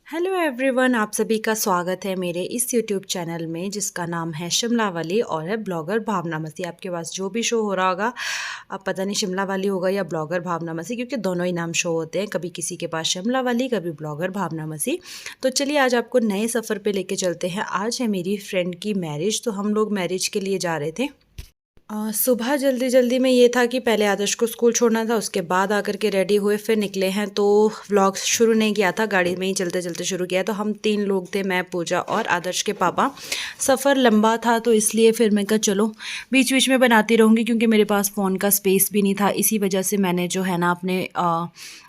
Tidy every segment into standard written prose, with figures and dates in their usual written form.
Hello everyone, आप सभी का स्वागत है मेरे इस यूट्यूब चैनल में जिसका नाम है शिमला वाली और है ब्लॉगर भावना मसी। आपके पास जो भी शो हो रहा होगा, अब पता नहीं शिमला वाली होगा या ब्लॉगर भावना मसी, क्योंकि दोनों ही नाम शो होते हैं, कभी किसी के पास शिमला वाली कभी ब्लॉगर भावना मसी। तो चलिए आज आपको नए सफ़र पे लेके चलते हैं। आज है मेरी फ्रेंड की मैरिज, तो हम लोग मैरिज के लिए जा रहे थे। सुबह जल्दी जल्दी में ये था कि पहले आदर्श को स्कूल छोड़ना था, उसके बाद आकर के रेडी हुए फिर निकले हैं। तो व्लॉग शुरू नहीं किया था, गाड़ी में ही चलते चलते शुरू किया। तो हम 3 लोग थे, मैं, पूजा और आदर्श के पापा। सफ़र लंबा था तो इसलिए फिर मैं कहा चलो बीच बीच में बनाती रहूँगी, क्योंकि मेरे पास फ़ोन का स्पेस भी नहीं था। इसी वजह से मैंने जो है ना अपने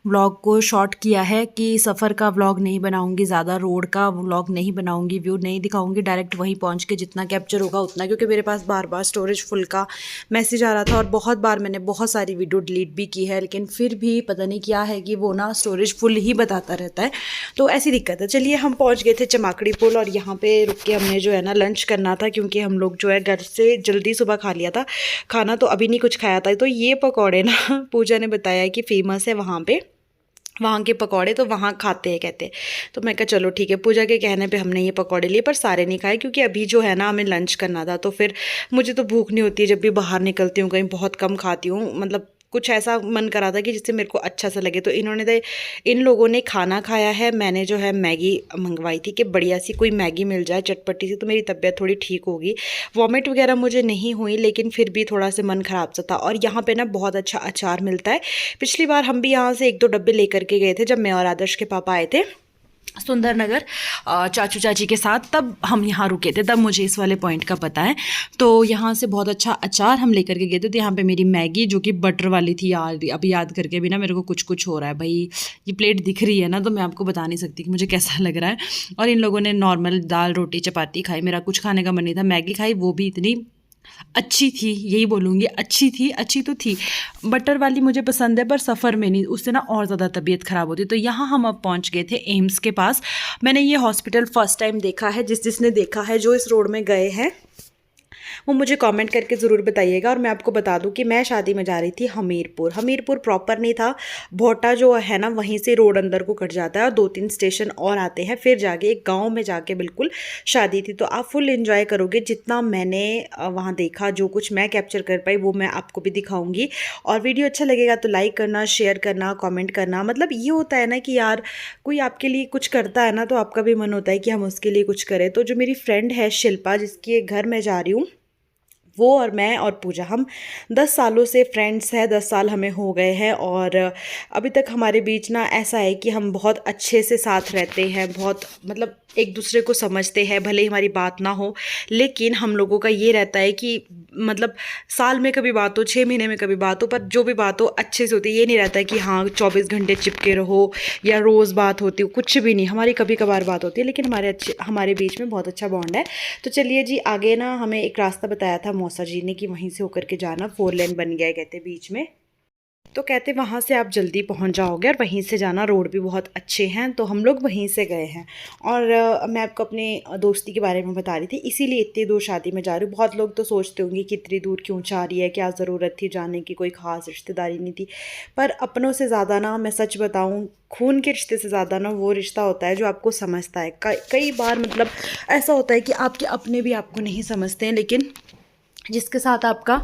व्लॉग को शॉर्ट किया है कि सफ़र का व्लॉग नहीं बनाऊँगी, ज़्यादा रोड का व्लॉग नहीं बनाऊँगी, व्यू नहीं दिखाऊँगी, डायरेक्ट वहीं पहुँच के जितना कैप्चर होगा उतना, क्योंकि मेरे पास बार बार स्टोरेज फुल का मैसेज आ रहा था और बहुत बार मैंने बहुत सारी वीडियो डिलीट भी की है, लेकिन फिर भी पता नहीं क्या है कि वो ना स्टोरेज फुल ही बताता रहता है, तो ऐसी दिक्कत है। चलिए हम पहुंच गए थे चमाकड़ी पुल और यहाँ पे रुक के हमने जो है ना लंच करना था, क्योंकि हम लोग जो है घर से जल्दी सुबह खा लिया था खाना, तो अभी नहीं कुछ खाया था। तो ये पकौड़े ना पूजा ने बताया कि फ़ेमस है वहाँ पे, वहाँ के पकौड़े, तो वहाँ खाते हैं कहते। तो मैं कहा चलो ठीक है। पूजा के कहने पे हमने ये पकौड़े लिए, पर सारे नहीं खाए, क्योंकि अभी जो है ना हमें लंच करना था। तो फिर मुझे तो भूख नहीं होती है, जब भी बाहर निकलती हूँ कहीं बहुत कम खाती हूँ, मतलब कुछ ऐसा मन करा था कि जिससे मेरे को अच्छा सा लगे। तो इन लोगों ने खाना खाया है, मैंने जो है मैगी मंगवाई थी कि बढ़िया सी कोई मैगी मिल जाए चटपटी सी, तो मेरी तबीयत थोड़ी ठीक होगी। वॉमिट वगैरह मुझे नहीं हुई, लेकिन फिर भी थोड़ा सा मन ख़राब सा था। और यहाँ पे ना बहुत अच्छा अचार मिलता है। पिछली बार हम भी यहाँ से 1-2 डब्बे लेकर के गए थे, जब मैं और आदर्श के पापा आए थे सुंदरनगर चाचू चाची के साथ, तब हम यहाँ रुके थे, तब मुझे इस वाले पॉइंट का पता है। तो यहाँ से बहुत अच्छा अचार हम लेकर के गए थे। तो यहाँ पे मेरी मैगी जो कि बटर वाली थी, यार अभी याद करके भी ना मेरे को कुछ कुछ हो रहा है भाई। ये प्लेट दिख रही है ना, तो मैं आपको बता नहीं सकती कि मुझे कैसा लग रहा है। और इन लोगों ने नॉर्मल दाल रोटी चपाती खाई, मेरा कुछ खाने का मन नहीं था। मैगी खाई, वो भी इतनी अच्छी थी, यही बोलूँगी, अच्छी थी, अच्छी तो थी। बटर वाली मुझे पसंद है, पर सफ़र में नहीं, उससे ना और ज़्यादा तबीयत ख़राब होती। तो यहाँ हम अब पहुँच गए थे एम्स के पास। मैंने ये हॉस्पिटल फ़र्स्ट टाइम देखा है। जिसने देखा है, जो इस रोड में गए हैं, वो मुझे कमेंट करके ज़रूर बताइएगा। और मैं आपको बता दूं कि मैं शादी में जा रही थी हमीरपुर प्रॉपर नहीं था, भोटा जो है ना वहीं से रोड अंदर को कट जाता है और 2-3 स्टेशन और आते हैं, फिर जाके एक गांव में जाके बिल्कुल शादी थी। तो आप फुल एंजॉय करोगे। जितना मैंने वहाँ देखा, जो कुछ मैं कैप्चर कर पाई, वो मैं आपको भी दिखाऊंगी। और वीडियो अच्छा लगेगा तो लाइक करना, शेयर करना, कॉमेंट करना। मतलब ये होता है ना कि यार कोई आपके लिए कुछ करता है ना, तो आपका भी मन होता है कि हम उसके लिए कुछ करें। तो जो मेरी फ्रेंड है शिल्पा, जिसके घर मैं जा रही हूँ, वो और मैं और पूजा, हम 10 सालों से फ्रेंड्स हैं। 10 साल हमें हो गए हैं और अभी तक हमारे बीच ना ऐसा है कि हम बहुत अच्छे से साथ रहते हैं, बहुत मतलब एक दूसरे को समझते हैं। भले ही हमारी बात ना हो, लेकिन हम लोगों का ये रहता है कि मतलब साल में कभी बात हो, 6 महीने में कभी बात हो, पर जो भी बात हो अच्छे से होती है। ये नहीं रहता है कि हाँ 24 घंटे चिपके रहो या रोज़ बात होती हो, कुछ भी नहीं। हमारी कभी कभार बात होती है, लेकिन हमारे बीच में बहुत अच्छा बॉन्ड है। तो चलिए जी, आगे ना हमें एक रास्ता बताया था मौसा जी ने कि वहीं से होकर के जाना, 4 लेन बन गया है कहते बीच में। तो कहते वहाँ से आप जल्दी पहुँच जाओगे और वहीं से जाना, रोड भी बहुत अच्छे हैं। तो हम लोग वहीं से गए हैं। और मैं आपको अपने दोस्ती के बारे में बता रही थी, इसीलिए इतनी दूर शादी में जा रही हूँ। बहुत लोग तो सोचते होंगे कि इतनी दूर क्यों जा रही है, क्या ज़रूरत थी जाने की, कोई ख़ास रिश्तेदारी नहीं थी। पर अपनों से ज़्यादा ना, मैं सच बताऊँ, खून के रिश्ते से ज़्यादा ना वो रिश्ता होता है जो आपको समझता है। कई बार मतलब ऐसा होता है कि आपके अपने भी आपको नहीं समझते हैं, लेकिन जिसके साथ आपका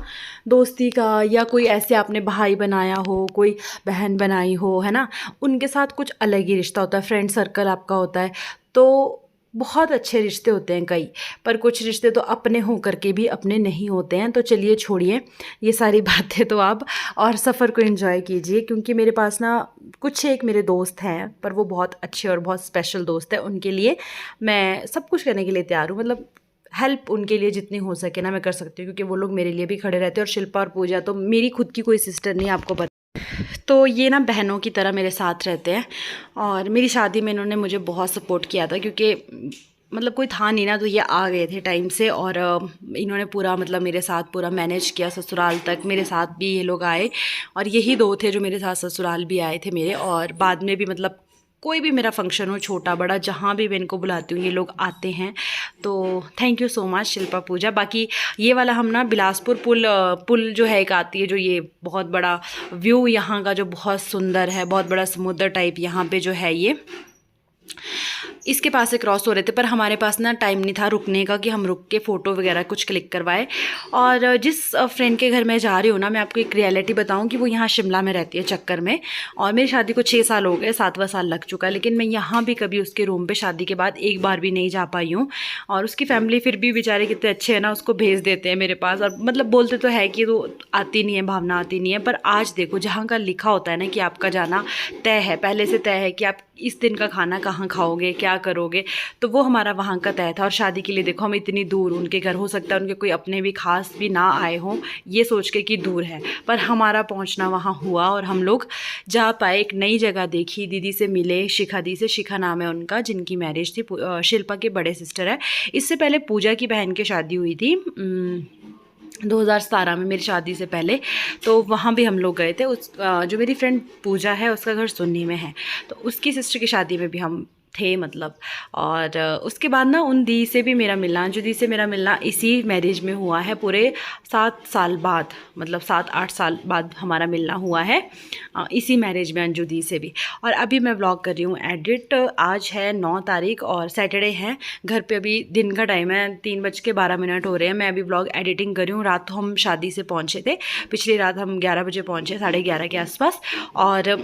दोस्ती का या कोई ऐसे आपने भाई बनाया हो, कोई बहन बनाई हो, है ना, उनके साथ कुछ अलग ही रिश्ता होता है। फ्रेंड सर्कल आपका होता है, तो बहुत अच्छे रिश्ते होते हैं कई। पर कुछ रिश्ते तो अपने हो करके भी अपने नहीं होते हैं। तो चलिए छोड़िए ये सारी बातें, तो आप और सफ़र को एंजॉय कीजिए। क्योंकि मेरे पास ना कुछ एक मेरे दोस्त हैं, पर वो बहुत अच्छे और बहुत स्पेशल दोस्त हैं। उनके लिए मैं सब कुछ करने के लिए तैयार हूँ, मतलब हेल्प उनके लिए जितनी हो सके ना मैं कर सकती हूँ, क्योंकि वो लोग मेरे लिए भी खड़े रहते हैं। और शिल्पा और पूजा तो मेरी खुद की कोई सिस्टर नहीं, आपको पता। तो ये ना बहनों की तरह मेरे साथ रहते हैं। और मेरी शादी में इन्होंने मुझे बहुत सपोर्ट किया था, क्योंकि मतलब कोई था नहीं ना, तो ये आ गए थे टाइम से। और इन्होंने पूरा मतलब मेरे साथ पूरा मैनेज किया, ससुराल तक मेरे साथ भी ये लोग आए। और यही 2 थे जो मेरे साथ ससुराल भी आए थे मेरे। और बाद में भी मतलब कोई भी मेरा फंक्शन हो, छोटा बड़ा, जहाँ भी मैं इनको बुलाती हूँ ये लोग आते हैं। तो thank you so much Shilpa, Pooja. बाकी ये वाला हम ना बिलासपुर पुल जो है एक आती है, जो ये बहुत बड़ा व्यू यहाँ का जो बहुत सुंदर है, बहुत बड़ा समुद्र टाइप यहाँ पे जो है ये इसके पास से क्रॉस हो रहे थे, पर हमारे पास ना टाइम नहीं था रुकने का कि हम रुक के फ़ोटो वगैरह कुछ क्लिक करवाए। और जिस फ्रेंड के घर मैं जा रही हूँ ना, मैं आपको एक रियलिटी बताऊँ कि वो यहाँ शिमला में रहती है चक्कर में, और मेरी शादी को 6 साल हो गए, 7वां साल लग चुका है, लेकिन मैं यहाँ भी कभी उसके रूम पे शादी के बाद एक बार भी नहीं जा पाई हूँ। और उसकी फैमिली फिर भी बेचारे कितने अच्छे हैं ना, उसको भेज देते हैं मेरे पास, और मतलब बोलते तो है कि तो आती नहीं है, भावना आती नहीं है। पर आज देखो, जहाँ का लिखा होता है ना कि आपका जाना तय है, पहले से तय है कि आप इस दिन का खाना कहाँ खाओगे, क्या करोगे, तो वो हमारा वहाँ का तय था। और शादी के लिए देखो हम इतनी दूर, उनके घर हो सकता है उनके कोई अपने भी खास भी ना आए हों, ये सोच के कि दूर है, पर हमारा पहुँचना वहाँ हुआ और हम लोग जा पाए। एक नई जगह देखी, दीदी से मिले, शिखा दी से, शिखा नाम है उनका, जिनकी मैरिज थी, शिल्पा के बड़े सिस्टर है। इससे पहले पूजा की बहन की शादी हुई थी 2017 में, मेरी शादी से पहले, तो वहाँ भी हम लोग गए थे। जो मेरी फ्रेंड पूजा है उसका घर सुन्नी में है, तो उसकी सिस्टर की शादी में भी हम थे मतलब। और उसके बाद ना उन दी से भी मेरा मिलना, जो दी से मेरा मिलना इसी मैरिज में हुआ है, पूरे 7 साल बाद, मतलब 7-8 साल बाद हमारा मिलना हुआ है इसी मैरिज में, अंजू दी से भी। और अभी मैं व्लॉग कर रही हूँ एडिट। आज है 9 तारीख और सैटरडे है। घर पे अभी दिन का टाइम है, 3:12 हो रहे हैं। मैं अभी व्लॉग एडिटिंग कर रही हूँ। रात तो हम शादी से पहुँचे थे, पिछली रात हम 11 बजे पहुँचे, 11:30 के आसपास। और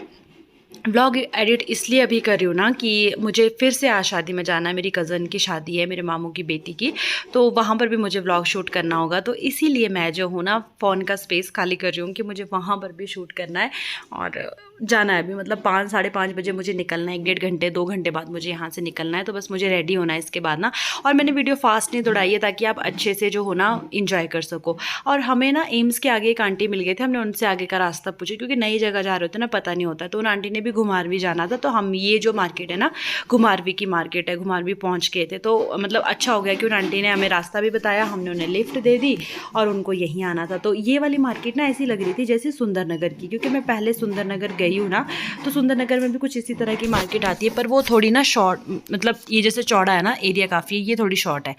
व्लॉग एडिट इसलिए अभी कर रही हूँ ना कि मुझे फिर से आज शादी में जाना है। मेरी कज़न की शादी है, मेरे मामू की बेटी की, तो वहाँ पर भी मुझे व्लॉग शूट करना होगा। तो इसीलिए मैं जो हूँ ना फ़ोन का स्पेस खाली कर रही हूँ कि मुझे वहाँ पर भी शूट करना है और जाना है अभी। मतलब 5-5:30 बजे मुझे निकलना है, 1-1.5 घंटे 2 घंटे बाद मुझे यहाँ से निकलना है। तो बस मुझे रेडी होना है इसके बाद ना। और मैंने वीडियो फास्ट नहीं दौड़ाई है ताकि आप अच्छे से जो हो ना इंजॉय कर सको। और हमें ना एम्स के आगे एक आंटी मिल गए थे, हमने उनसे आगे का रास्ता पूछा, क्योंकि नई जगह जा रहे होते ना, पता नहीं होता। तो उन आंटी ने भी घुमारवी जाना था, तो हम ये जो मार्केट है ना, घुमारवी की मार्केट है, घुमारवी पहुँच गए थे। तो मतलब अच्छा हो गया कि उन आंटी ने हमें रास्ता भी बताया, हमने उन्हें लिफ्ट दे दी और उनको यहीं आना था। तो ये वाली मार्केट ना ऐसी लग रही थी जैसे सुंदर नगर की, क्योंकि मैं पहले सुंदर नगर गई हूँ ना, तो सुंदर नगर में भी कुछ इसी तरह की मार्केट आती है, पर वो थोड़ी ना शॉर्ट, मतलब ये जैसे चौड़ा है ना एरिया काफ़ी, ये थोड़ी शॉर्ट है।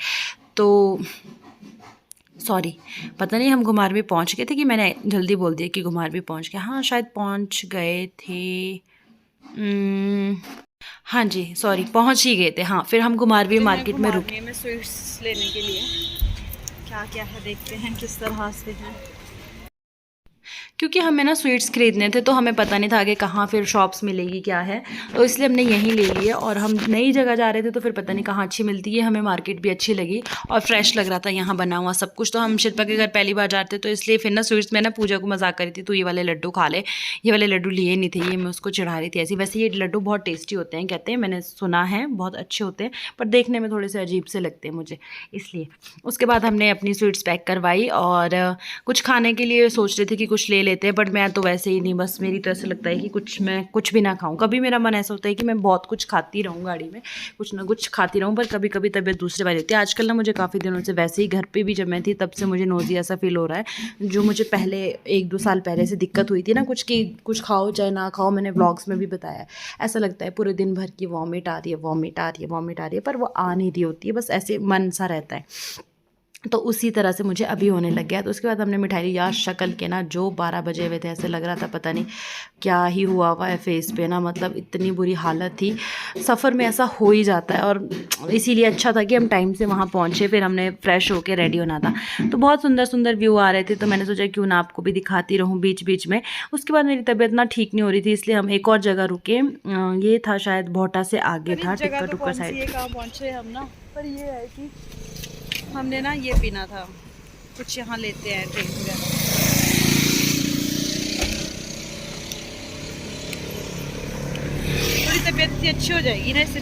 तो सॉरी, पता नहीं हम घुमारवी पहुंच गए थे कि मैंने जल्दी बोल दिया कि घुमारवी पहुंच गए। हाँ शायद पहुंच गए थे। हाँ जी, सॉरी, पहुंच ही गए थे। हाँ, फिर हम घुमारवी मार्केट में रुके। में स्वीट्स लेने के लिए क्या क्या है देखते हैं किस तरह से है, क्योंकि हमें ना स्वीट्स खरीदने थे, तो हमें पता नहीं था कि कहाँ फिर शॉप्स मिलेगी क्या है, तो इसलिए हमने यहीं ले लिए। और हम नई जगह जा रहे थे, तो फिर पता नहीं कहाँ अच्छी मिलती है। हमें मार्केट भी अच्छी लगी और फ्रेश लग रहा था यहाँ बना हुआ सब कुछ। तो हम शिल्पा के घर पहली बार जाते, तो इसलिए फिर ना स्वीट्स में ना पूजा को मजाक करी थी, तो ये वाले लड्डू खा ले। ये वाले लड्डू लिए नहीं थे, ये मैं उसको चढ़ा रही थी ऐसी। वैसे ये लड्डू बहुत टेस्टी होते हैं, कहते हैं, मैंने सुना है बहुत अच्छे होते हैं, पर देखने में थोड़े से अजीब से लगते हैं मुझे, इसलिए। उसके बाद हमने अपनी स्वीट्स पैक करवाई और कुछ खाने के लिए सोच रहे थे कि कुछ ले लेते हैं, बट मैं तो वैसे ही नहीं, बस मेरी तो ऐसा लगता है कि मैं कुछ भी ना खाऊं। कभी मेरा मन ऐसा होता है कि मैं बहुत कुछ खाती रहूं, गाड़ी में कुछ ना कुछ खाती रहूं, पर कभी कभी तबीयत दूसरे वाली होती है। आजकल ना मुझे काफ़ी दिनों से, वैसे ही घर पे भी जब मैं थी तब से मुझे नोज़िया सा फील हो रहा है, जो मुझे पहले 1-2 साल पहले से दिक्कत हुई थी ना, कुछ कि कुछ खाओ चाहे ना खाओ, मैंने व्लॉग्स में भी बताया। ऐसा लगता है पूरे दिन भर की वॉमिट आ रही है, वॉमिट आ रही है, वॉमिट आ रही है, पर वो आ नहीं रही होती है, बस ऐसे मन सा रहता है। तो उसी तरह से मुझे अभी होने लग गया। तो उसके बाद हमने मिठाई ली। यार शक्ल के ना जो 12 बजे हुए थे, ऐसे लग रहा था पता नहीं क्या ही हुआ है फेस पे ना, मतलब इतनी बुरी हालत थी। सफ़र में ऐसा हो ही जाता है, और इसीलिए अच्छा था कि हम टाइम से वहाँ पहुँचे। फिर हमने फ्रेश होकर रेडी होना था, तो बहुत सुंदर सुंदर व्यू आ रहे थे, तो मैंने सोचा क्यों ना आपको भी दिखाती रहूँ बीच बीच में। उसके बाद मेरी तबीयत ना ठीक नहीं हो रही थी, इसलिए हम एक और जगह रुके। ये था शायद भोटा से आगे था, टिक्का टुक्का साइड। कहाँ पहुँचे हम ना, पर ये है कि हमने ना ये पीना था कुछ, यहाँ लेते हैं ड्रिंक वगैरह। थोड़ी तबीयत अच्छी हो जाएगी ना इससे।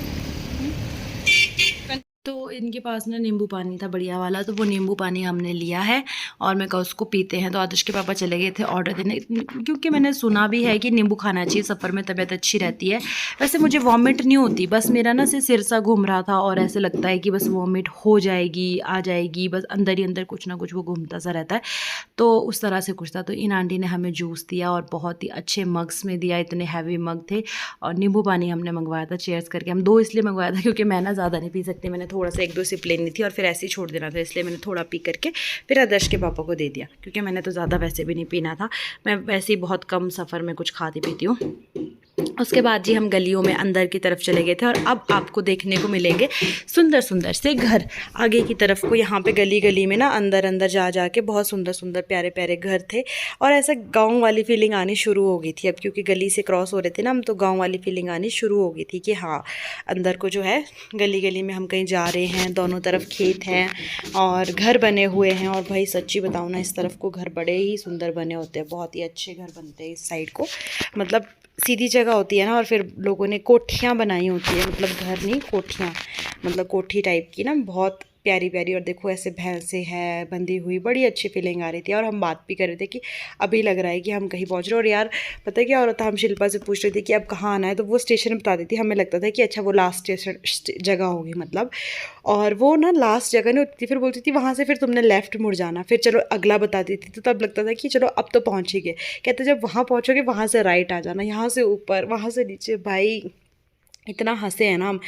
तो इनके पास ना नींबू पानी था बढ़िया वाला, तो वो नींबू पानी हमने लिया है और मैं कहा उसको पीते हैं। तो आदर्श के पापा चले गए थे ऑर्डर देने, क्योंकि मैंने सुना भी है कि नींबू खाना चाहिए, सफ़र में तबीयत अच्छी रहती है। वैसे मुझे वॉमिट नहीं होती, बस मेरा ना सिर सा घूम रहा था और ऐसे लगता है कि बस वॉमिट हो जाएगी, आ जाएगी, बस अंदर ही अंदर कुछ ना कुछ वो घूमता सा रहता है, तो उस तरह से कुछ था। तो इन आंटी ने हमें जूस दिया और बहुत ही अच्छे मग्स में दिया, इतने हैवी मग थे। और नींबू पानी हमने मंगवाया था चेयर्स करके। हम 2 इसलिए मंगवाया था क्योंकि मैं ना ज़्यादा नहीं पी सकती, मैंने थोड़ा सा 1-2 सिप लेनी थी और फिर ऐसे ही छोड़ देना था, इसलिए मैंने थोड़ा पी करके फिर आदर्श के पापा को दे दिया, क्योंकि मैंने तो ज़्यादा वैसे भी नहीं पीना था। मैं वैसे ही बहुत कम सफ़र में कुछ खाती पीती हूँ। उसके बाद जी हम गलियों में अंदर की तरफ चले गए थे और अब आपको देखने को मिलेंगे सुंदर सुंदर से घर आगे की तरफ को। यहाँ पे गली गली में ना अंदर अंदर जा के बहुत सुंदर सुंदर प्यारे प्यारे घर थे और ऐसा गांव वाली फीलिंग आनी शुरू हो गई थी अब, क्योंकि गली से क्रॉस हो रहे थे ना हम, तो गांव वाली फीलिंग आनी शुरू हो गई थी कि हाँ अंदर को जो है गली गली में हम कहीं जा रहे हैं, दोनों तरफ खेत हैं और घर बने हुए हैं। और भाई सच्ची बताऊँ ना, इस तरफ को घर बड़े ही सुंदर बने होते हैं, बहुत ही अच्छे घर बनते हैं इस साइड को। मतलब सीधी जगह होती है ना और फिर लोगों ने कोठियाँ बनाई होती है, मतलब घर नहीं कोठियाँ, मतलब कोठी टाइप की ना, बहुत प्यारी प्यारी। और देखो ऐसे भैंसे है बंधी हुई, बड़ी अच्छी फीलिंग आ रही थी। और हम बात भी कर रहे थे कि अभी लग रहा है कि हम कहीं पहुंच रहे हैं। और यार पता है क्या हो रहा था, हम शिल्पा से पूछ रहे थे कि अब कहाँ आना है, तो वो स्टेशन बता दी थी। हमें लगता था कि अच्छा वो लास्ट स्टेशन जगह होगी मतलब, और वो ना लास्ट जगह नहीं होती थी। फिर बोलती थी वहाँ से फिर तुमने लेफ़्ट मुड़ जाना, फिर चलो अगला बताती थी, तो तब लगता था कि चलो अब तो पहुँच ही गए। कहते जब वहाँ पहुँचोगे वहाँ से राइट आ जाना, यहाँ से ऊपर वहाँ से नीचे। भाई इतना हंसे हैं ना हम।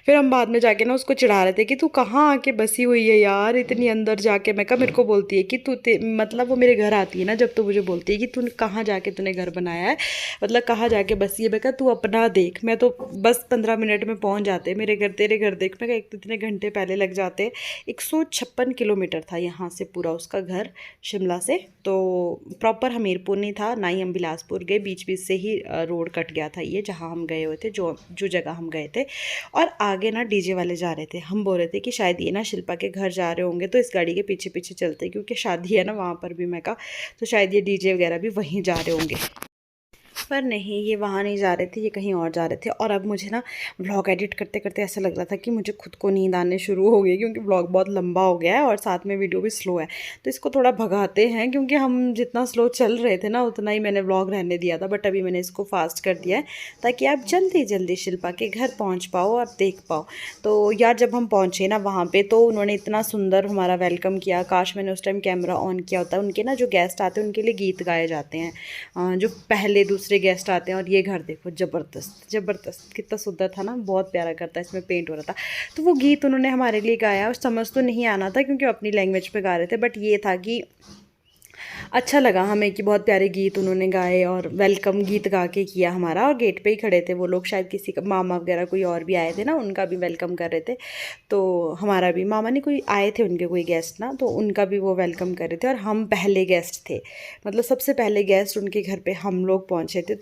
फिर हम बाद में जाके ना उसको चिढ़ा रहे थे कि तू कहाँ आके बसी हुई है यार इतनी अंदर जाके। मैं कहा मेरे को बोलती है कि तू मतलब वो मेरे घर आती है ना जब, तो मुझे बोलती है कि तू कहाँ जाके तूने घर बनाया है, मतलब कहाँ जाके बसी है। मैं कहा तू अपना देख, मैं तो बस 15 मिनट में पहुँच जाते मेरे घर, तेरे घर देख। मैं कहा एक तो इतने घंटे पहले लग जाते। 156 किलोमीटर था यहाँ से पूरा उसका घर शिमला से, तो प्रॉपर हमीरपुर नहीं था ना ही हम बिलासपुर गए, बीच बीच से ही रोड कट गया था ये जहाँ हम गए हुए थे, जो जगह हम गए थे। और आगे ना डीजे वाले जा रहे थे, हम बोल रहे थे कि शायद ये ना शिल्पा के घर जा रहे होंगे तो इस गाड़ी के पीछे पीछे चलते, क्योंकि शादी है ना वहाँ पर भी। मैं कहा तो शायद ये डीजे वगैरह भी वहीं जा रहे होंगे, पर नहीं ये वहाँ नहीं जा रहे थे, ये कहीं और जा रहे थे। और अब मुझे ना व्लॉग एडिट करते करते ऐसा लग रहा था कि मुझे खुद को नींद आने शुरू हो गई, क्योंकि व्लॉग बहुत लंबा हो गया है और साथ में वीडियो भी स्लो है। तो इसको थोड़ा भगाते हैं, क्योंकि हम जितना स्लो चल रहे थे ना उतना ही मैंने व्लॉग रहने दिया था, बट अभी मैंने इसको फास्ट कर दिया है ताकि आप जल्दी जल्दी शिल्पा के घर पहुँच पाओ और देख पाओ। तो यार जब हम पहुँचे ना वहाँ पर, तो उन्होंने इतना सुंदर हमारा वेलकम किया। काश मैंने उस टाइम कैमरा ऑन किया होता। उनके ना जो गेस्ट आते हैं उनके लिए गीत गाए जाते हैं, जो पहले दूसरे गेस्ट आते हैं। और ये घर देखो ज़बरदस्त ज़बरदस्त, कितना सुंदर था ना, बहुत प्यारा करता है, इसमें पेंट हो रहा था। तो वो गीत उन्होंने हमारे लिए गाया और समझ तो नहीं आना था क्योंकि अपनी लैंग्वेज पे गा रहे थे, बट ये था कि अच्छा लगा हमें कि बहुत प्यारे गीत उन्होंने गाए और वेलकम गीत गा के किया हमारा। और गेट पे ही खड़े थे वो लोग, शायद किसी का मामा वगैरह कोई और भी आए थे ना, उनका भी वेलकम कर रहे थे। तो हमारा भी मामा नहीं कोई आए थे उनके कोई गेस्ट ना, तो उनका भी वो वेलकम कर रहे थे। और हम पहले गेस्ट थे, मतलब सबसे पहले गेस्ट उनके घर पे हम लोग पहुँचे थे।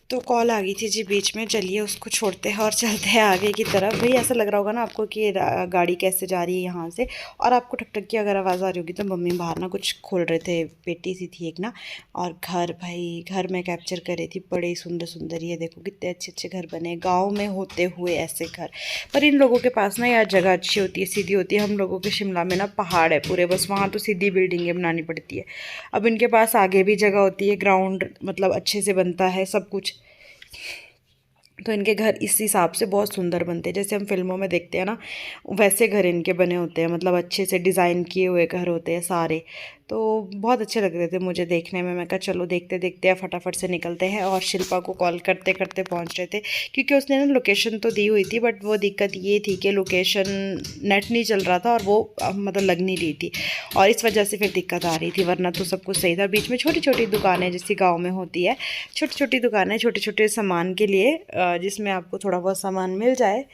तो कॉल आ गई थी जी बीच में, चलिए उसको छोड़ते हैं और चलते हैं आगे की तरफ। भाई ऐसा लग रहा होगा ना आपको कि गाड़ी कैसे जा रही है यहाँ से, और आपको ठक ठक की अगर आवाज़ आ रही होगी तो मम्मी बाहर ना कुछ खोल रहे थे, पेटी सी थी एक ना। और घर, भाई घर में कैप्चर कर रही थी, बड़े सुंदर सुंदर। ये देखो कितने अच्छे अच्छे घर बने गाँव में होते हुए ऐसे घर। पर इन लोगों के पास ना यार जगह अच्छी होती है, सीधी होती है। हम लोगों के शिमला में ना पहाड़ है पूरे, बस वहाँ तो सीधी बिल्डिंगें बनानी पड़ती है। अब इनके पास आगे भी जगह होती है, ग्राउंड मतलब अच्छे से बनता है सब कुछ, तो इनके घर इस हिसाब से बहुत सुंदर बनते हैं। जैसे हम फिल्मों में देखते हैं ना वैसे घर इनके बने होते हैं, मतलब अच्छे से डिज़ाइन किए हुए घर होते हैं सारे। तो बहुत अच्छे लग रहे थे मुझे देखने में। मैं कहा चलो देखते देखते हैं, फटाफट से निकलते हैं। और शिल्पा को कॉल करते करते पहुंच रहे थे, क्योंकि उसने ना लोकेशन तो दी हुई थी, बट वो दिक्कत ये थी कि लोकेशन नेट नहीं चल रहा था और वो मतलब लग नहीं रही थी, और इस वजह से फिर दिक्कत आ रही थी। वरना तो सब कुछ सही था। बीच में छोटी छोटी दुकानें जैसी गाँव में होती है, छोटी छोटी दुकानें छोटे छोटे सामान के लिए, जिसमें आपको थोड़ा बहुत सामान मिल जाए।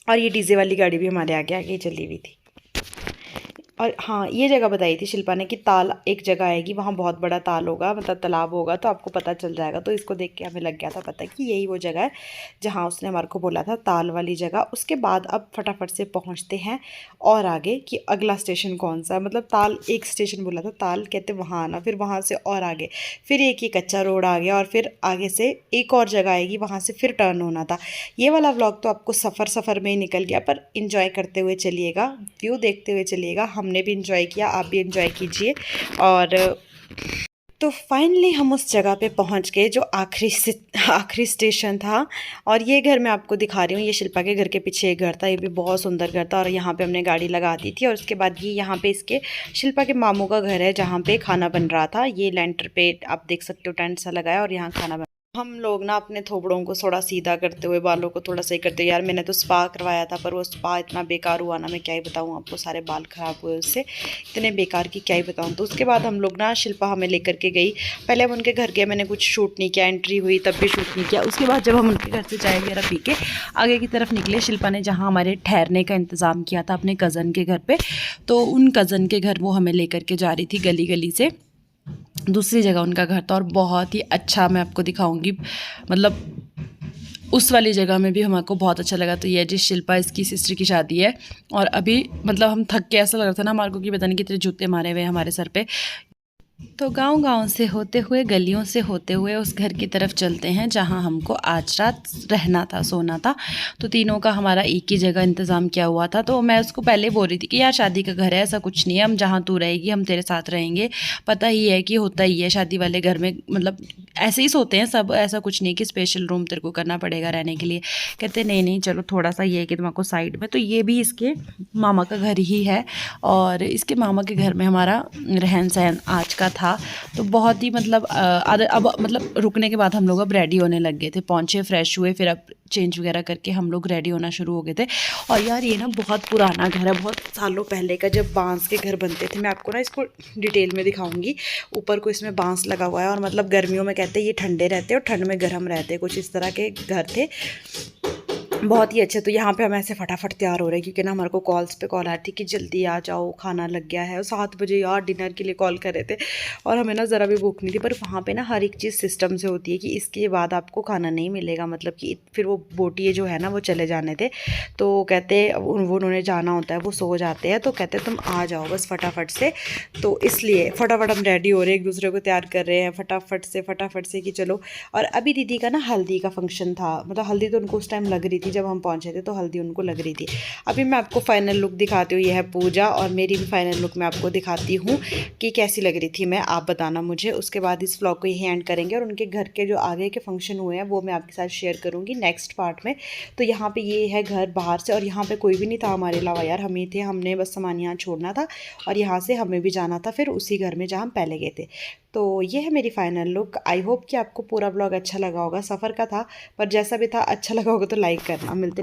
और ये डीजे वाली गाड़ी भी हमारे आगे आगे चली हुई थी। और हाँ ये जगह बताई थी शिल्पा ने कि ताल एक जगह आएगी, वहाँ बहुत बड़ा ताल होगा, मतलब तालाब होगा, तो आपको पता चल जाएगा। तो इसको देख के हमें लग गया था पता कि यही वो जगह है जहाँ उसने हमारे को बोला था, ताल वाली जगह। उसके बाद अब फटाफट से पहुँचते हैं और आगे कि अगला स्टेशन कौन सा है। मतलब ताल एक स्टेशन बोला था, ताल कहते वहाँ आना, फिर वहाँ से और आगे फिर एक ही कच्चा रोड आ गया, और फिर आगे से एक और जगह आएगी, वहाँ से फिर टर्न होना था। ये वाला व्लॉग तो आपको सफ़र में ही निकल गया, पर इंजॉय करते हुए चलिएगा, व्यू देखते हुए चलिएगा। हमने भी इंजॉय किया, आप भी इंजॉय कीजिए। और तो फाइनली हम उस जगह पे पहुंच गए जो आखिरी स्टेशन था। और ये घर मैं आपको दिखा रही हूँ, ये शिल्पा के घर के पीछे एक घर था, ये भी बहुत सुंदर घर था। और यहाँ पे हमने गाड़ी लगा दी थी। और उसके बाद ये यहाँ पे इसके शिल्पा के मामू का घर है, जहाँ पे खाना बन रहा था। ये लेंटर पे आप देख सकते हो टेंट सा लगाया और यहाँ खाना बन हम लोग ना अपने थोबड़ों को थोड़ा सीधा करते हुए, बालों को थोड़ा सही करते हुए, यार मैंने तो स्पा करवाया था पर वो स्पा इतना बेकार हुआ ना, मैं क्या ही बताऊँ आपको, सारे बाल ख़राब हुए उससे, इतने बेकार की क्या ही बताऊँ। तो उसके बाद हम लोग ना, शिल्पा हमें लेकर के गई। पहले हम उनके घर गए, मैंने कुछ शूट नहीं किया, एंट्री हुई तब भी शूट नहीं किया। उसके बाद जब हम उनके घर से चाय वगैरह पी के आगे की तरफ निकले, शिल्पा ने जहाँ हमारे ठहरने का इंतज़ाम किया था अपने कज़न के घर पर, तो उन कज़न के घर वो हमें लेकर के जा रही थी गली गली से, दूसरी जगह उनका घर था। और बहुत ही अच्छा, मैं आपको दिखाऊंगी, मतलब उस वाली जगह में भी हमको बहुत अच्छा लगा। तो ये जी शिल्पा, इसकी सिस्टर की शादी है। और अभी मतलब हम थक के, ऐसा लग रहा था ना हमारे को कि पता नहीं कितने जूते मारे हुए हमारे सर पे। तो गांव-गांव से होते हुए, गलियों से होते हुए उस घर की तरफ चलते हैं जहां हमको आज रात रहना था, सोना था। तो तीनों का हमारा एक ही जगह इंतज़ाम किया हुआ था। तो मैं उसको पहले बोल रही थी कि यार शादी का घर है, ऐसा कुछ नहीं है, हम जहाँ तू रहेगी हम तेरे साथ रहेंगे। पता ही है कि होता ही है शादी वाले घर में, मतलब ऐसे ही सोते हैं सब, ऐसा कुछ नहीं कि स्पेशल रूम तेरे को करना पड़ेगा रहने के लिए। कहते नहीं नहीं चलो थोड़ा-सा ये है कि तुमको साइड में। तो ये भी इसके मामा का घर ही है और इसके मामा के घर में हमारा रहन-सहन आज का था। तो बहुत ही मतलब अब मतलब रुकने के बाद हम लोग अब रेडी होने लग गए थे, पहुँचे, फ्रेश हुए, फिर अब चेंज वगैरह करके हम लोग रेडी होना शुरू हो गए थे। और यार ये ना बहुत पुराना घर है, बहुत सालों पहले का, जब बांस के घर बनते थे। मैं आपको ना इसको डिटेल में दिखाऊंगी। ऊपर को इसमें बांस लगा हुआ है और मतलब गर्मियों में कहते हैं ये ठंडे रहते हैं और ठंड में गर्म रहते हैं, कुछ इस तरह के घर थे, बहुत ही अच्छे। तो यहाँ पे हम ऐसे फटाफट तैयार हो रहे हैं क्योंकि ना हमारे को कॉल्स पे कॉल आ रही थी कि जल्दी आ जाओ, खाना लग गया है। और 7 बजे यार डिनर के लिए कॉल कर रहे थे और हमें ना ज़रा भी भूख नहीं थी। पर वहाँ पे ना हर एक चीज़ सिस्टम से होती है कि इसके बाद आपको खाना नहीं मिलेगा, मतलब कि फिर वो बोटिए जो है ना वो चले जाने थे। तो कहते वो उन्होंने जाना होता है, वो सो जाते हैं, तो कहते तुम आ जाओ बस फटाफट से। तो इसलिए फटाफट हम रेडी हो रहे हैं, एक दूसरे को तैयार कर रहे हैं फटाफट से कि चलो। और अभी दीदी का ना हल्दी का फंक्शन था, मतलब हल्दी तो उनको उस टाइम लग रही थी, जब हम पहुंचे थे तो हल्दी उनको लग रही थी। अभी मैं आपको फाइनल लुक दिखाती हूँ, यह है पूजा और मेरी भी फाइनल लुक मैं आपको दिखाती हूँ कि कैसी लग रही थी मैं, आप बताना मुझे। उसके बाद इस व्लॉग को यही एंड करेंगे और उनके घर के जो आगे के फंक्शन हुए हैं वो मैं आपके साथ शेयर करूँगी नेक्स्ट पार्ट में। तो यहाँ पे ये है घर बाहर से, और यहाँ पे कोई भी नहीं था हमारे अलावा यार, हम ही थे, हमने बस सामान यहाँ छोड़ना था और यहाँ से हमें भी जाना था फिर उसी घर में जहाँ हम पहले गए थे। तो ये है मेरी फाइनल लुक। आई होप कि आपको पूरा ब्लॉग अच्छा लगा होगा, सफ़र का था पर जैसा भी था अच्छा लगा होगा तो लाइक करना। मिलते